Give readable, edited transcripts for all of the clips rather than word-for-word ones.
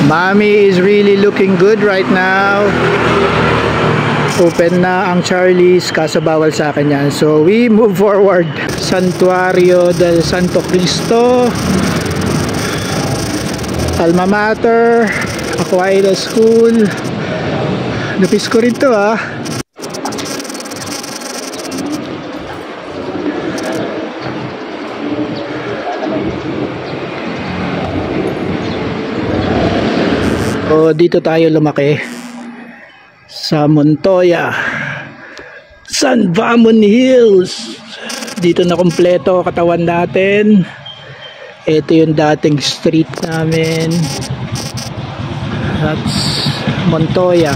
Mommy is really looking good right now. Open na ang Charlie's, kaso bawal sa akin yan. So we move forward. Santuario del Santo Cristo, Alma Mater, Aquiles School. Napis ko rin to So dito tayo lumaki sa Montoya, San Vamon Hills. Dito na kumpleto katawan natin. Ito yung dating street namin. That's Montoya.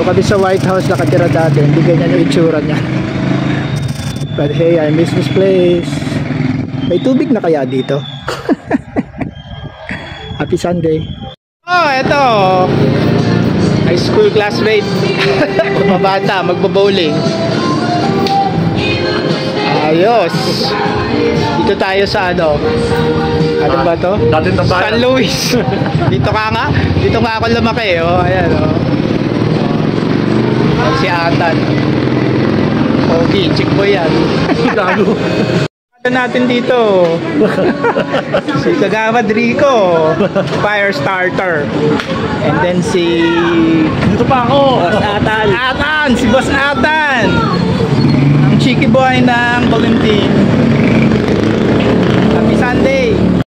Doon kami sa White House nakatira dati. Hindi ganyan yung itsura niya. But hey, I miss this place. May tubig na kaya dito? Happy Sunday. Oh, eto. High school classmate. Mabata, magbo-bowling. Ayos. Dito tayo sa ano ba to? San Luis. Dito nga ako lumaki. Oh, ayan si Atan. Okay, chick boy yan. Gago. Natin dito si Kagawad Rico, fire starter, and then si dito pa ako Atan, si Boss Atan, ang cheeky boy ng Valentin. Happy Sunday.